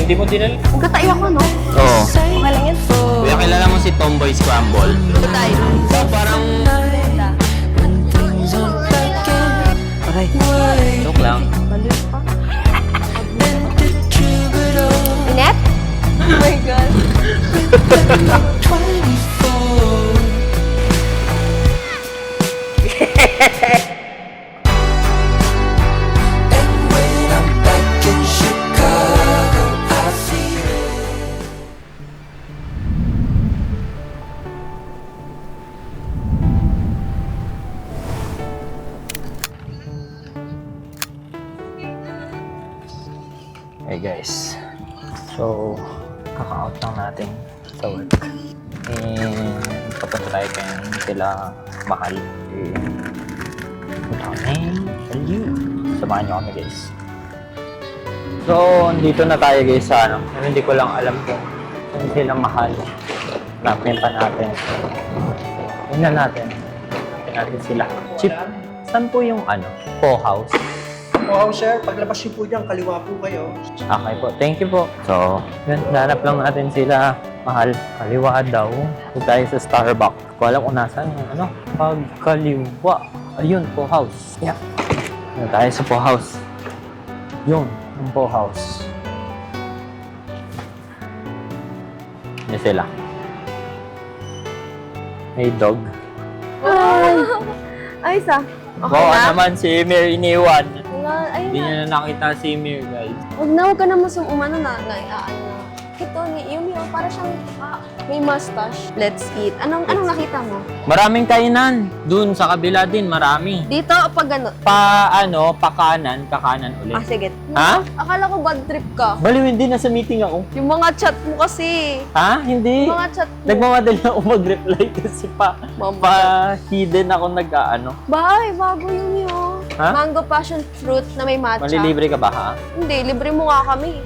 hindi mo dinala. Magkatayo ako, no? Oo. Okay lang yan. Kuya, kilala mo si Tomboy Scramble? Tayo. Parang... Aray. Joke lang. Baliw pa. Inet? Oh my God. Hey guys, so kaka-out lang natin sa work and papunta tayo kaya sila mahal samahan nyo kami guys. So andito na tayo guys sa ano, hindi ko lang alam kung sila mahal. Hanapin pa natin, tingnan natin sila. Chip, saan po yung ano, co-house? Oo, sir. Paglabas niyo po dyan, kaliwa po kayo. Okay po, thank you po. So, yun, hanap lang natin sila. Mahal, kaliwa daw. Huwag tayo sa Starbucks. Kung alam kung nasan yung ano, pagkaliwa. Ayun, po house. Yeah. Yun, tayo sa po house. Yun, yung po house. Yun sila. May dog. Ay, isa. Okay Wow, na? naman si Mir iniwan. Wala, ayun Hindi na. niya na nakita si Mir, guys. Huwag ka na umano na, ito, Yumi, para siyang may mustache. Let's eat. Anong nakita mo? Maraming kainan. Dun sa kabila din, marami. Dito, pag ano? Kakanan ulit. Sige. Ha? Akala ko bad trip ka. Baliw, hindi, nasa meeting ako. Yung mga chat mo kasi. Ha? Hindi. Yung mga chat mo. Nagmamadali ako mag-reply kasi pa-hidden ako nag-ano. Bye, bago yun yun. Ha? Mango passion fruit na may matcha. Malilibre ka ba, ha? Hindi, libre mo nga kami.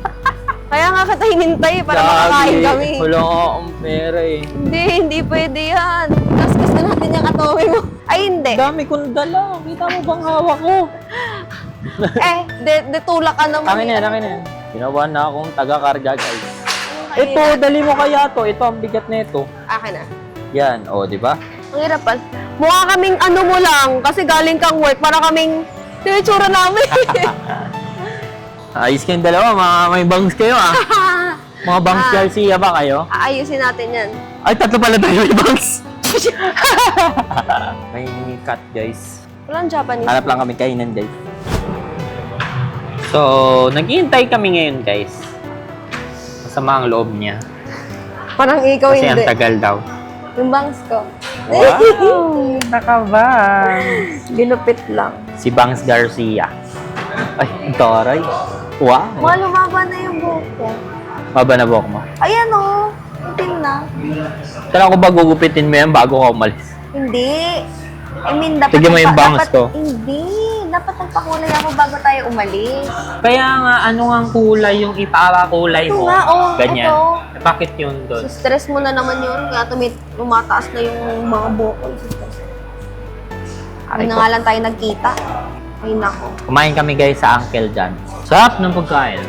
Kaya nga kita hinintay para makakain kami. Wala akong pera eh. Hindi pwede yan. Kaskas na natin yung atomi mo. Ay, hindi. Dami kong dala. Kita mo bang hawak ko? Tulak ka naman. Akin yan. Ginawa na akong taga-karga, guys. Ay, Ito, dali mo kaya to. Ito ang bigat na ito. Akin na. Yan, o, di ba? Ang hirapan. Mukha kaming ano mo lang, kasi galing kang work, para kaming tinitsura namin. Ayos kayong dalawa, may bangs kayo Mga bangs Garcia ba kayo? Aayusin natin yan. Ay, tatlo pala tayo may bangs. May cut, guys. Walang Japanese. Hanap lang kami kainan, guys. So, naghihintay kami ngayon, guys. Masama ang loob niya. Parang ikaw Kasi hindi. ang tagal daw. Yung bangs ko. Wow! Nakabangs! Ginupit lang. Si Bangs Garcia. Ay, ang taray. Wow! Lumaba na yung buhok ko. Maba na buhok mo. Ayan o. Itim na. Kailan ko ba gugupitin mo yan bago ka umalis? Hindi. I mean, dapat... Tignan mo yung bangs ko. Hindi. Dapat nagpakulay ako bago tayo umalis. Kaya nga, ano nga ang kulay yung ipakakulay Ito mo? nga, oh. Ganyan. Ito. Bakit yun doon? So, stress mo na naman yun. Kaya tumataas na yung mga buhok ko. Hindi na nga lang tayo nagkita. Ay, nako. Kumain kami guys sa Uncle John. Sarap ng pagkain.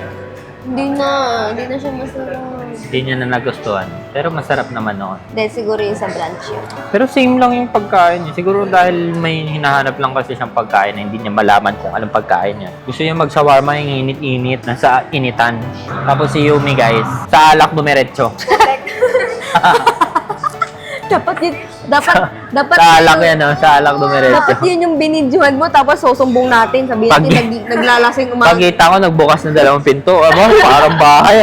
Hindi na siya masarap. Hindi niya na nagustuhan. Pero masarap naman noon. Hindi, siguro yung sa brunch yun. Pero same lang yung pagkain niya. Siguro dahil may hinahanap lang kasi siyang pagkain na hindi niya malaman kung anong pagkain niya. Gusto niya mag-shawarma yung init-init, nasa initan. Tapos si Yumi guys, sa alak dumiretso. Dapat yun, dapat Sa alak yan, no? Sa alak dumiretso. dapat yun yung binidyohan mo, tapos susumbong natin. Sabihin natin, naglalasing umaga. Pagkita ko, nagbukas na 2 pinto. Parang bahay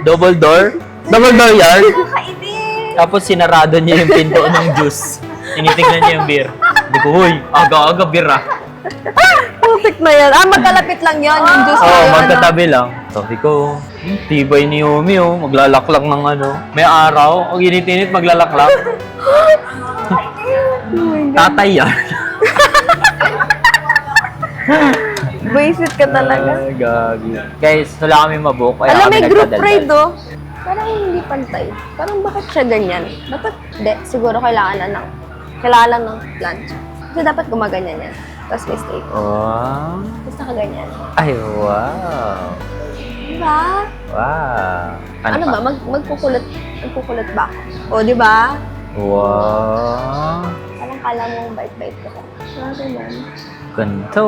Double door. Double door yard. Nakakainis! Tapos sinarado niya yung pinto ng juice. Tinitingnan niya yung beer. Hindi ko, huy, aga-aga beer Putik na yan. Magkalapit lang yan, yung juice na Oo, yun. magkatabi lang. Sabi ko, tibay ni Yumi maglalaklang ng ano. May araw, ang init-init maglalaklang. Tatay yan. Buisit ka talaga. Gagi. Guys, wala kami mabook. Kaya Alam, kami may group nagpadaldal. ride, oh. Parang hindi pantay. Parang bakit siya ganyan? Dapat, siguro kailangan lang ng lunch. Kasi dapat gumaganyan yan. Tapos may steak. Wow. Tapos nakaganyan. Ay, wow. Diba? Wow. Ano ba? Magkukulat ba ako? O, di ba? Wow. Parang kala mo bait-bait ko. Ano yan? Ganito.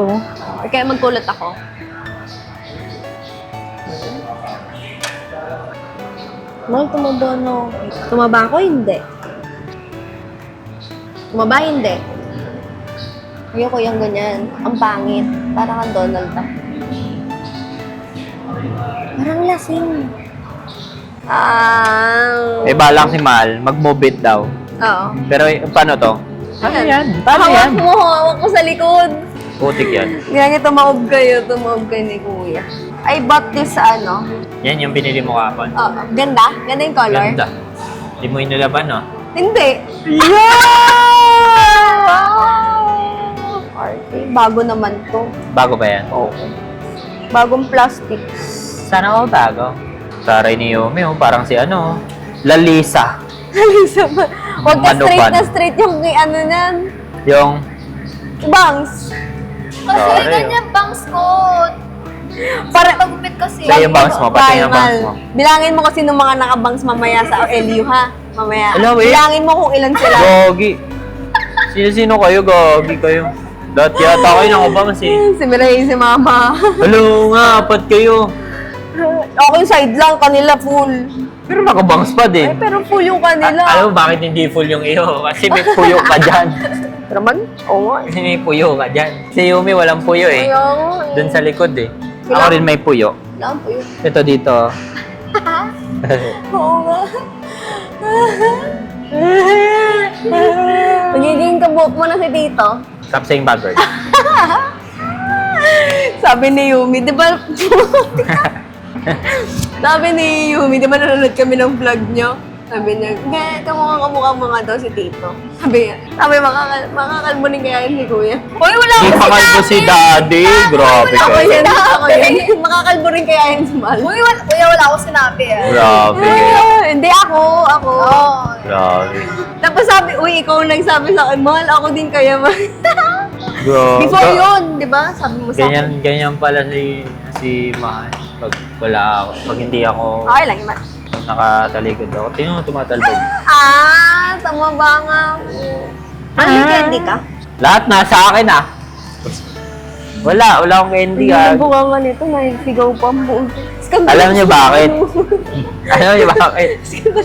Or kaya magkulat ako. Mahal, tumaba no. Tumaba ako, hindi. Tumaba, hindi. Ayoko yung ganyan. Ang pangit. Parang kang Donald Trump. Parang lasing. Eh, balang si Mahal, mag-move it daw. Oo. Pero, paano to? Paano yan? Paano Hawak yan? mo, hawak ko sa likod. Putik yan. Ganyan, tumawag kayo ni Kuya. I bought this Yan yung binili mo kapon. Oo. Ganda? Ganda yung color? Ganda. Hindi mo inulaban, no? Hindi. Arte. Bago naman to. Bago ba yan? Oo. Bagong plastic. Sana all bago. Taray ni Yumi, oh. Parang si Lalisa. Huwag ka straight Manukan. na straight yung kay niyan. Yung, Bangs. Kasi Sorry, ganyan bangs ko. Para Pagupit kasi. Sa yung bangs mo, pati yung bangs mo. Bilangin mo kasi nung mga nakabangs mamaya sa LU, ha? Mamaya. Hello, eh. Bilangin mo kung ilan sila. Gogi. Sino-sino kayo? Gogi kayo. Dati yata kayo nakabangs eh. Si Miray, si Mama. Hello nga, apat kayo. Ako yung side lang, kanila full. Pero nakabangs pa Ay, din. pero full yung kanila. Alam mo bakit hindi full yung iyo? Kasi may puyo ka dyan. Pero man, oo nga. Kasi may puyo ka dyan. Si Yumi walang puyo eh. Kaya nga. Doon sa likod eh. Ako Kailangan- rin may puyo. Kailangan po yun. Ito dito. Oo nga. Magiging kabuok mo na si Tito. Stop saying bad words. Sabi ni Yumi, di ba? Sabi ni Yumi, di ba nanonood kami ng vlog nyo? Sabi niya, kamukha mo nga daw si Tito. Sabi makakalmunin kaya yun si Kuya. Uy, wala Hindi ako pa kayo si Daddy. Grabe Ako kayo. yan, ako yan. Makakalmunin kaya yun si Mal. Uy, kuya, wala ako sinabi ah. Grabe kayo. Hindi ako. Oo. Grabe. Tapos sabi, uy, ikaw ang nagsabi sa akin, Mahal, ako din kaya Mal. Grabe. Before yun, di ba? Sabi mo sa akin. Ganyan pala si Mahal. Pag wala ako, pag hindi ako Okay lang, Iman. nakatalikod ako. Tingnan mo tumatalbog. Tama ba nga ako? Ano yung candy ka? Lahat nasa akin ah. Wala akong candy ah. Hindi bunga nga nito, nahisigaw pa mo. Alam niyo bakit? Alam niyo bakit?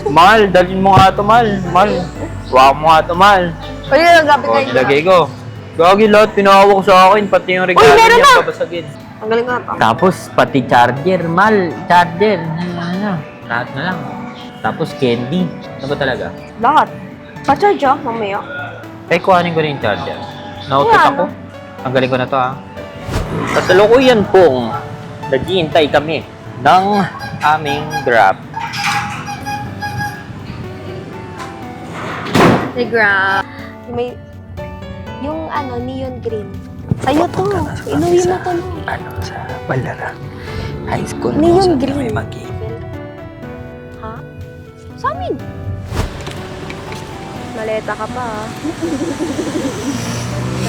Mahal, dalhin mo nga ito, Mahal. Mahal, wak mo nga ito, Mahal. Uy, nagabi O, kayo. lagay ko. Gagi lahat, pinahawak ko sa akin. Pati yung regalo meron niya, na! babasagin. Ang galing nga to. Tapos, pati charger, Mahal. Charger. Lahat na lang. Tapos, candy. Ano ba talaga? Lahat. Pa-charge ah, mamaya. Eh, kuhanin ko rin yung charger. Nautot Wala ako. Ang galing ko na to, ah. Kasalukuyan pong naghihintay kami ng aming Grab. Hey, Grab. Yung neon green. Sa'yo to. Inuwi mo to. Sa Balara High School. Neon green. mag-game. Ha? Sa amin. Maleta ka pa ah.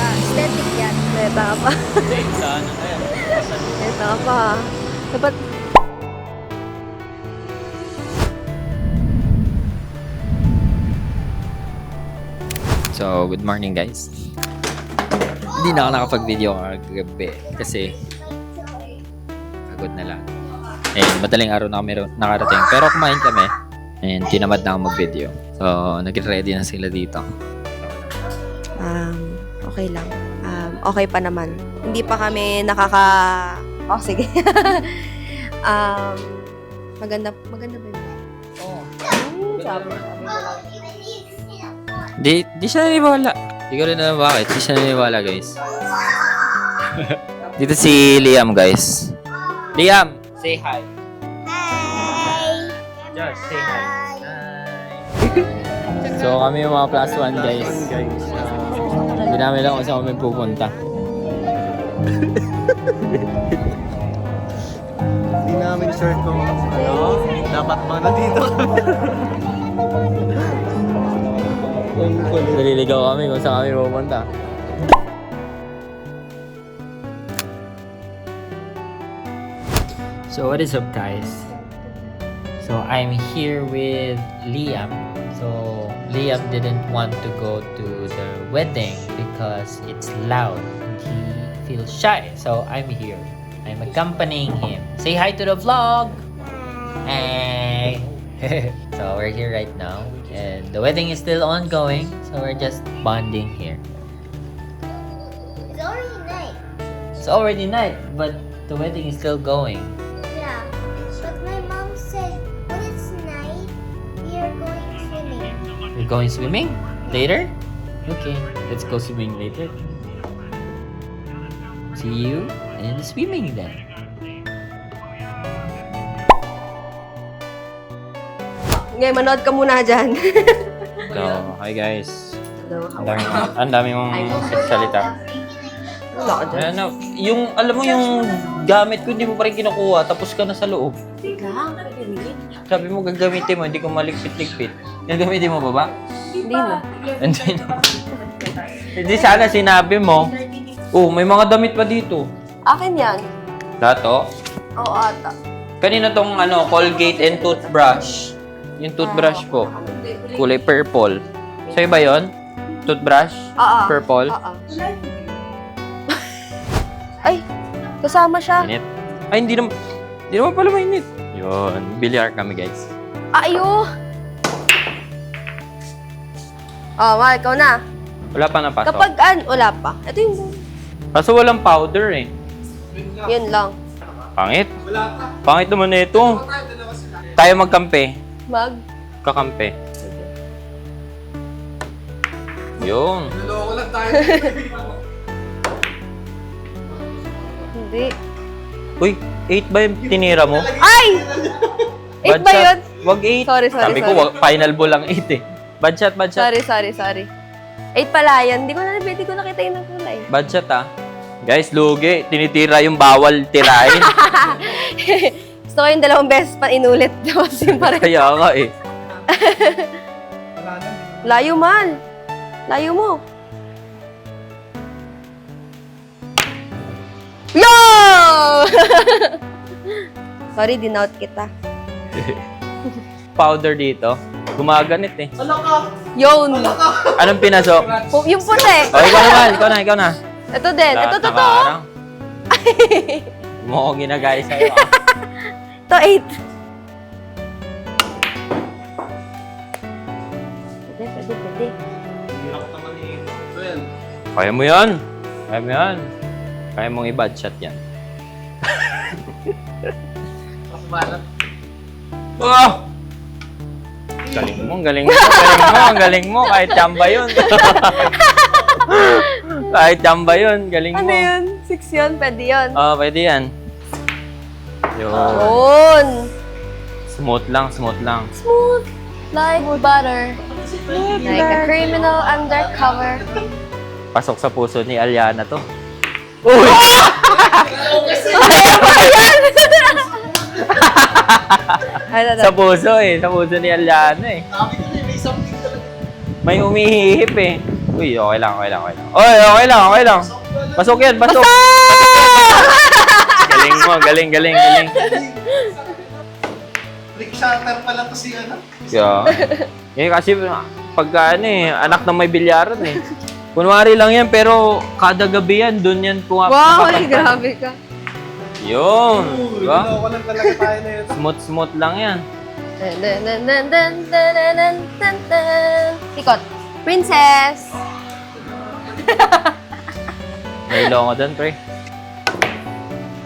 Aesthetic yan. Maleta ka pa. Saan na kaya? Maleta ka pa ah. Dapat So, good morning guys. Hindi na ako nakapag-video kagabi kasi pagod na lang. And madaling araw na kami nakarating. Pero kumain kami and tinamad na ako mag-video. So, nag-ready na sila dito. okay lang. Okay pa naman. Hindi pa kami Oh, sige. Maganda ba yun? Oo. Sabi mo lang. Di siya naniniwala. Di ko rin alam bakit. Di siya naniniwala guys. Dito si Liam guys. Liam, say hi. Hi! Just say hi. So kami yung mga plus one guys. Hindi namin lang kung saan kami pupunta. Hindi namin sure kung dapat ba na dito. Naliligaw kami kung saan kami pupunta. So what is up guys? So I'm here with Liam. So Liam didn't want to go to the wedding because it's loud and he feels shy. So I'm here. I'm accompanying him. Say hi to the vlog. Hey. So we're here right now and the wedding is still ongoing. So we're just bonding here. It's already night. It's already night, but the wedding is still going. Yeah. But my mom said when it's night, we are going swimming. We're going swimming later? Okay, let's go swimming later. See you in the swimming then. Ngayon, manood ka muna dyan. So, hi guys. Ang dami mong salita. Wala ka dyan. Ano, yung, alam mo yung gamit ko, hindi mo pa rin kinukuha, tapos ka na sa loob. Sabi mo, gagamitin mo, hindi ko maligpit-ligpit. Gagamitin mo ba ba? Hindi na. Hindi na. Hindi sana sinabi mo. Oh, may mga damit pa dito. Akin yan. Dato? Oo, ata. Kanina tong Colgate and toothbrush. Yung toothbrush ko. Kulay purple. Sa'yo ba yun? Toothbrush? Oo. Purple? Oo. Ay, kasama siya. Init. Ay, hindi naman pala mainit. Yun. Bilyar kami, guys. Ayo! Oh, Mal, ikaw na. Wala pa napasok. Kapag wala pa. Ito yung... Kaso walang powder eh. Yun lang. Pangit. Pangit naman na ito. Tayo magkampe. Kakampe. Yun. Naloko lang tayo. Hindi. Uy, 8 ba yung tinira mo? Ay! 8 ba yun? Wag 8. Sorry. Sabi ko, final ball lang 8 eh. Bad shot. Sorry. 8 pala yan. Hindi ko nakita yung kulay. Bad shot ah. Guys, lugi. Tinitira yung bawal tirahin. Gusto ko yung 2 beses pa inulit. Kaya nga eh. Layo, man. Layo mo. Yo! Sorry, dinout kita. Powder dito. Gumaganit eh. Yun. Anong pinasok? Yung puti. O, ikaw na. Ito din. Ito, totoo. Mo ko ginagaya sa'yo ah. Ito, 8. Pwede. Kaya mo yan. Kaya mong i-bad shot yan. Oh! Galing mo. Kahit chamba yun. Galing mo. Ano yun? 6 yun? Pwede yun. Pwede yan. Yun. Yun. Smooth lang. Smooth. Like butter. Like a criminal undercover. Pasok sa puso ni Aliana to. Uy! Sa puso ni Aliana eh. May umihihip eh. Uy, okay lang. Uy, okay lang. Pasok yan. Galing. Rick Shatter pala to si ano. Yeah. Kasi pagka anak na may bilyaran eh. Kunwari lang yan, pero kada gabi yan, dun yan Wow, grabe ka. Yun. Diba? Naloko lang talaga tayo na yun. Smooth lang yan. Ikot. Princess. May ilong ko dun, pre.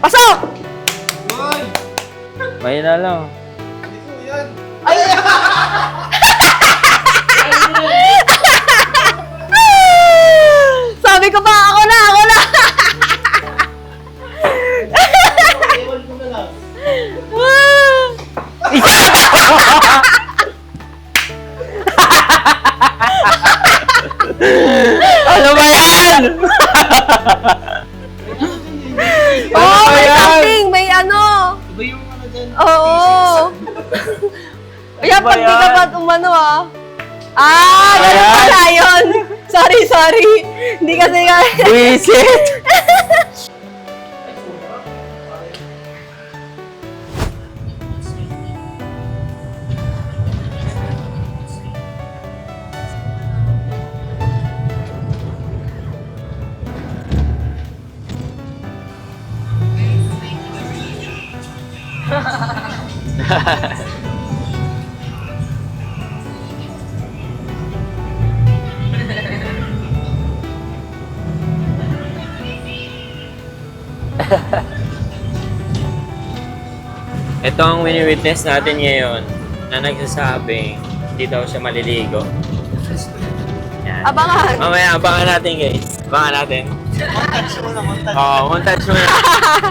Pasok! Yun! May na lang. Hindi ko yan. Sabi ko pa, ako na! Ewan ko na lang. Ano ba yan? May something! May ano! Iba yung ano dyan. Oo! Kaya Ano ba pag di ka yan? pa umano ganun Ayan. pala yun! Sorry! Hindi kasi Buisit! Ito ang wini-witness natin ngayon na nagsasabing hindi daw siya maliligo. Yan. Abangan! Mamaya, abangan natin guys. Abangan natin. Montage muna, montage. Oo, montage muna.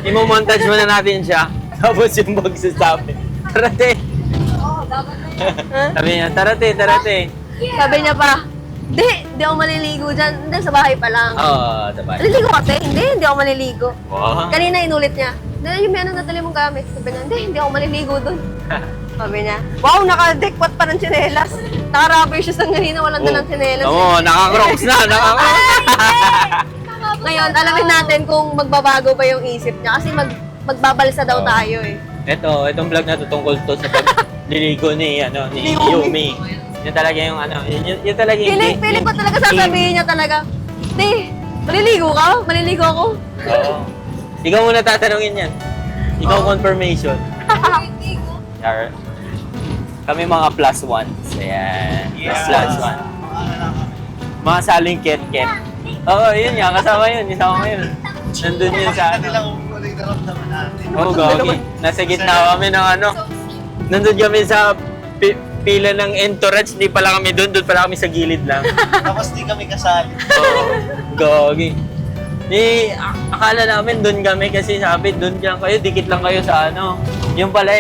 Imo-montage muna natin siya. Tapos yung magsasabi. Tarate! Sabi niya, tarate, tarate. Sabi niya pa, hindi ako maliligo dyan. Hindi, sa bahay pa lang. Oo, sabay. Maliligo ka, te? Hindi ako maliligo. Wow. Kanina inulit niya, hindi, yung may ano natali mong gamit. Sabi niya, hindi ako maliligo doon. Sabi niya, wow, naka-deckpot pa ng tsinelas. Naka-rubber shoes ang ganina, walang dalang tsinelas. Oo, naka-crocs na, naka-crocs. Ngayon, alamin natin kung magbabago pa yung isip niya. Kasi magbabalsa daw tayo eh. Itong vlog na to tungkol to sa pagliligo ni Yumi. Yun talaga yung yun talaga yung... Piling ko talaga sasabihin niya talaga, Te, maliligo ka? Maliligo ako? Oo. Ikaw muna tatanungin yan. Ikaw confirmation. Yar. Kami mga plus ones. Ayan. Plus one. Mga saling ket-ket. Oo, yun nga. Kasama yun. Kasama yun. Nandun yun sa ano. Nila kung ano yung naramdaman natin. Oo, gagi. Nasa gitna kami ng ano. Nandun kami sa pila ng entourage. Di pala kami doon. Doon pala kami sa gilid lang. Tapos di kami kasali. Oo. Gagi. Akala namin doon kami kasi sabi doon lang kayo. Dikit lang kayo sa ano. Yung pala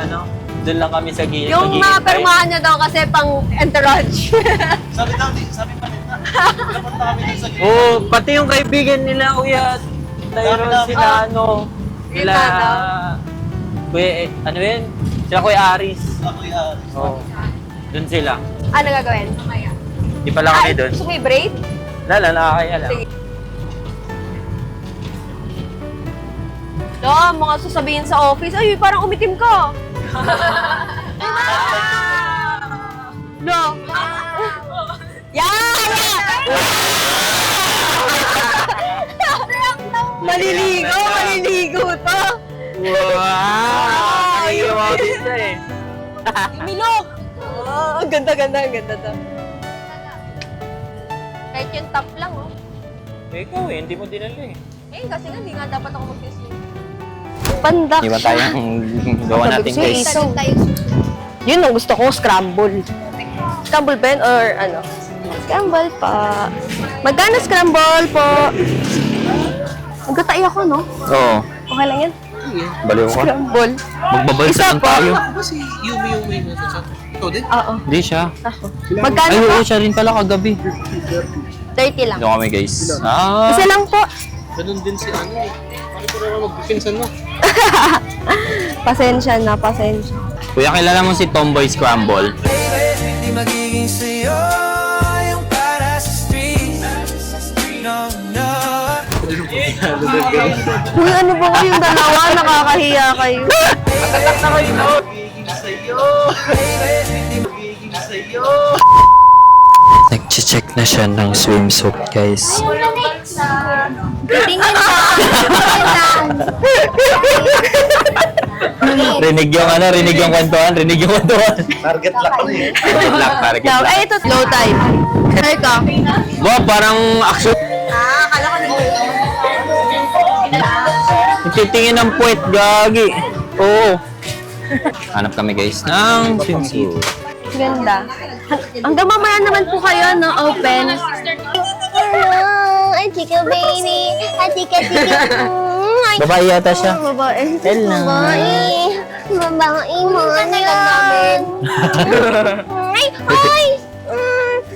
ano. Doon lang kami sa gilid. Yung mapermahan niya daw kasi pang entourage. Sabi pa nila. Napunta kami dun sa gilid. Oo, pati yung kaibigan nila, Kuya Tyron, sila ano. Sila... Kuya, ano yun? Sila Kuya Aris. Ako yung Oo. Doon sila. Ano gagawin? Di pala kami doon. Gusto mo i-braid? Lala, nakakaya lang. Sige. No, mga sasabihin sa office, ay, parang umitim ka. No. Yeah! Maliligo to. Wow! Nagagawa din siya eh. Milok! Oh, ang ganda to. Kahit yung top lang, oh. Ikaw eh, hindi mo dinala eh. Eh, kasi nga, hindi nga dapat ako mag-sislim. Pandak Iba tayong gawa natin guys. Yun ang gusto ko, scramble. Scramble pen or ano? Scramble pa. Magkano scramble po? Magkatay ako, no? Oo. Okay lang yan. Baliw ka. Scramble. Magbabalsa pa. tayo. Kasi Yumi na sa ikaw din? Oo. Hindi siya. Ako. Magkano Ay, po? oo, siya rin pala kagabi. 30 lang. Doon kami guys. Ah! Isa lang po. Ganun din si ano eh. Ano ko naman magpipinsan mo? Pasensya na, pasensya. Kuya, kilala mo si Tomboy Scramble? Di magiging sa'yo yung para sa street. No, no. Uy, ano ba kayong dalawa? Nakakahiya kayo. Magiging sa'yo. Magiging sa'yo. Nag-check na siya ng swimsuit, guys. Tingin lang. Rinig yung kwentuhan. Target lock ko eh. Target Daw, lock. eh, ito low time. Ay, ka. Wow, parang action. Akala ko Titingin ng puwet, gagi. Oo. Hanap kami, guys, ng swimsuit. Ganda. Hanggang mamaya naman po kayo, no? Open. Hello, ay chika baby. Ay chika. Ay, Babae yata siya. Babae. Hello. babae. Babae mo yan. Ay, ay.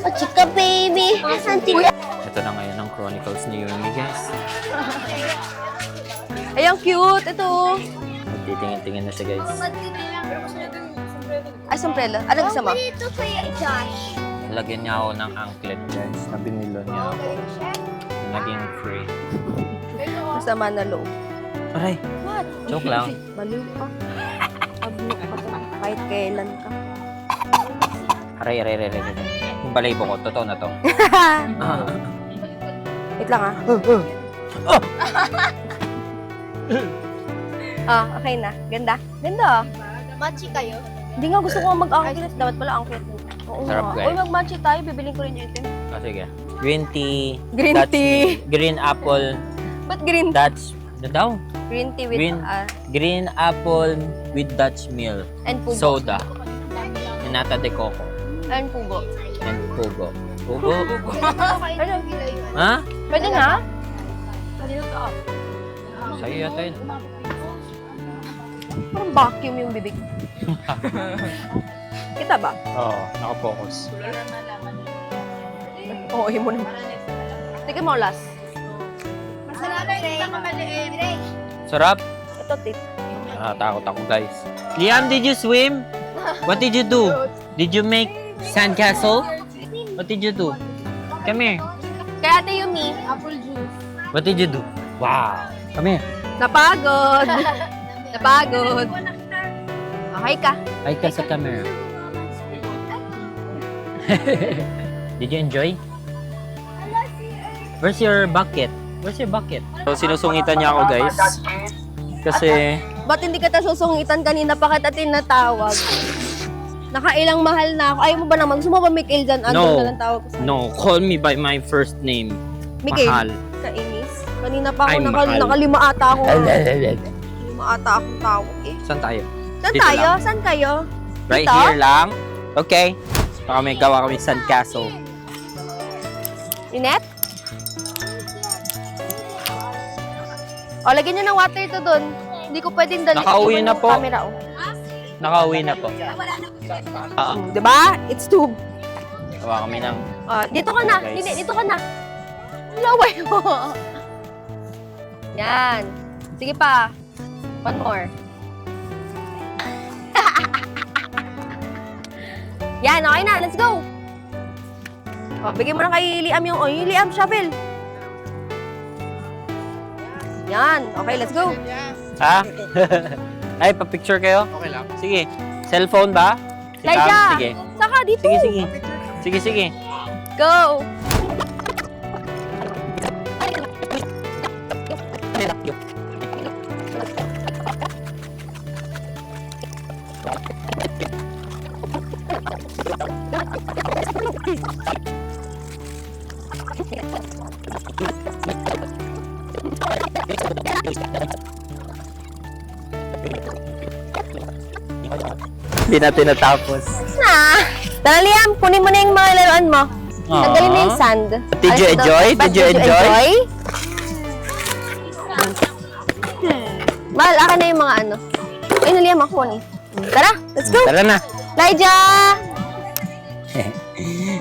Ay, chika baby. Ay, chika. Ito na ngayon ang Chronicles ni Yumi, guys. Ay, ang cute. Ito. Magtitingin-tingin na siya, guys. Ay, sombrero. Ano gusto mo? Dito kaya Josh. Lagyan niya ako ng anklet, guys. Nabinilo niya ako. Naging free. Masama na loob. Aray, What? joke lang. Baliw ka. Abnok ka to. Kahit kailan ka. Aray. Yung balayibo ko, totoo na to. Wait lang, ah. Okay na. Ganda. Ganda, ah. Machi kayo? Hindi nga, gusto ko nga mag-angklet. Dapat pala angklet. Oo Sarap, nga. guys. Uy, mag-matcha tayo. Bibiling ko rin yung item. Ah, sige. Green tea. Green Dutch tea. milk, green apple. Ba't green? Dutch. Ano daw? Green tea with Green apple with Dutch milk. and pugo. Soda. Nata de coco. And pugo. And pugo. Pugo? Ano? Ha? Pwede na? Sa'yo yata yun. Parang vacuum yung bibig. Kita ba? Oo, nakafocus. Oo, mo naman. Tignan mo, last. Sarap. Ito, tip. Takot ako, guys. Liam, did you swim? What did you do? Did you make sandcastle? What did you do? Come here. Kaya Ate Yumi, What did you do? Wow. Come here. napagod. Napagod. Okay ka. Hi ka sa camera. Did you enjoy? Where's your bucket? Where's your bucket? So, sinusungitan niya ako, guys. Kasi, Ba't hindi ka susungitan kanina pa kita tinatawag? Nakailang mahal na ako. Ayaw mo ba naman? Gusto mo ba Mikael dyan? Ano No. na lang tawag ko sa'yo? no, call me by my first name. Mikael. Mahal. Kainis. Kanina pa ako Ay, mahal. nakalima ata ako. Lima ata akong tawag eh. Saan tayo? Saan Dito tayo? lang. Saan kayo? Right Dito? here lang? Okay. Baka may gawa kami sandcastle. Linet? O, lagyan nyo ng water ito dun. Hindi ko pwedeng dali. Nakauwi iwan na yung po. Camera, oh. Nakauwi na po. Diba? It's tube. Gawa kami ng... Dito ka na. Guys. Hindi, dito ka na. Laway mo. Yan. Sige pa. One more. Yan, okay na. Let's go. O, bigyan mo na kay Liam yung... O, yung Liam, shovel. Yan. Okay, let's go. Ha? Ay, pa-picture kayo? Okay lang. Sige. Cellphone ba? Si Cam? Laija! Sige. Saka dito. Sige, sige. Sige, sige. Go. Hindi natin natapos. Na. Tara, Liam. Kunin mo na yung mga laruan mo. Tanggalin mo yung sand. Did you Ayos to. enjoy? But Did you enjoy? Mahal, akin na yung mga ano. Ay, Liam, ako ni. Tara, let's go. Tara na. Laija!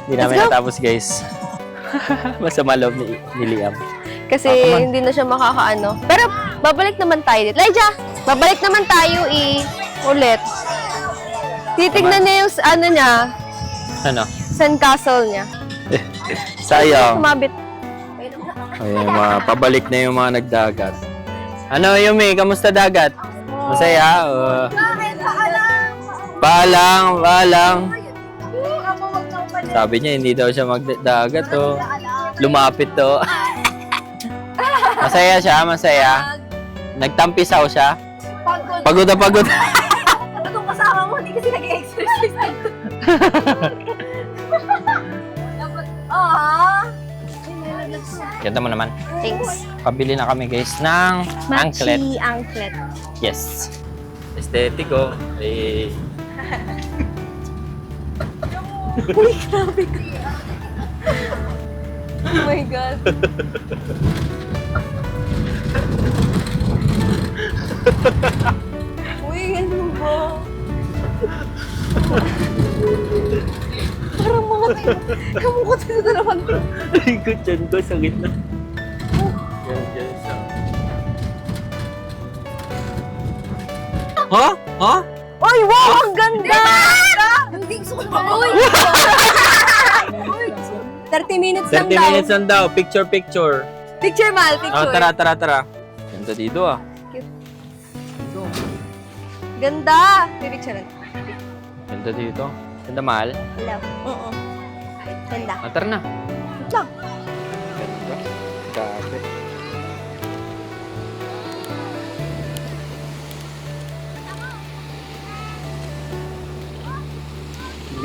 Hindi namin natapos, guys. Masama loob ni Liam. Kasi come on. hindi na siya makakaano. Pero babalik naman tayo dito. Laija, babalik naman tayo ulit. Titignan niya yung ano niya, Ano? sandcastle niya. Sayang. Sumabit. Ayun, pabalik na yung mga nagdagat. Ano, Yumi? Kamusta dagat? Masaya? Paalang. Sabi niya, hindi daw siya magdagat, oh. Lumapit, to. Masaya siya, masaya. Nagtampisaw siya. Pagod na pagod. Itong kasama mo, hindi kasi nag-exercise dito. Ganda mo naman. Thanks. Pabili na kami, guys, ng anklet. Machi anklet. Yes. Aesthetic, oh. Eh. Uy, grabe ka. Oh my God. Uy, ano ba? Parang mga kamukot sa dalawan ko. Ay, good dyan ko, sa gitna. Yan siya. Ha? Ha? Uy, wow! Ang ganda! Hindi gusto ko na. Uy! 30 minutes lang 30 daw. minutes lang daw. Picture. Picture, Mal. Picture. Tara. Ganda dito, ah. Ganda! Picture. Ganda dito. Ganda, mahal. Hello. Oo. Ganda. Tara na. Wait lang. Ganda. Grabe.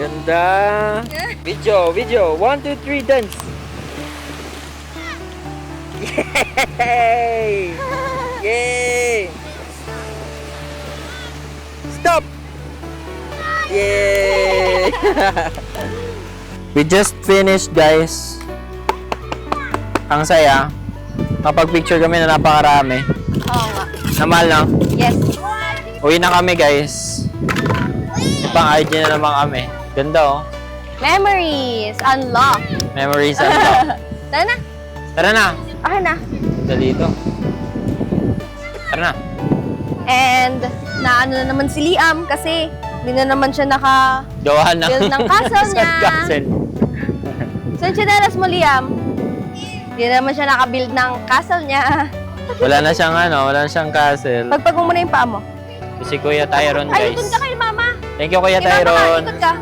Ganda. Video. 1, 2, 3, dance. Yay! Yay! Stop! Yay! We just finished, guys. Ang saya. Kapag-picture kami na napakarami. Oo nga. Namal na. Yes. Uwi na kami, guys. Pang-ID na naman kami. Ganda, oh. Memories. Unlock. Memories unlock. Tara na. Tara na. Okay na. Dito. Tara na. And, naano na naman si Liam kasi hindi na naman siya Gawa na. build ng castle niya. Castle. Saan siya mo, Liam? Hindi na naman siya nakabuild ng castle niya. Wala na siyang castle. Pagpag mo muna yung paa mo. Si Kuya Tyron, Ay, guys. doon ka kay Mama. Thank you, Kuya Kay Mama ka, Tyron. ikot ka.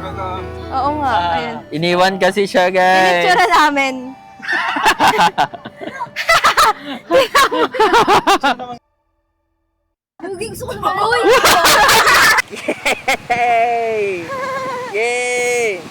Oo nga, ayun. Iniwan kasi siya, guys. Pinicture namin. Luging sukul mo. Uy! Yay! Yay!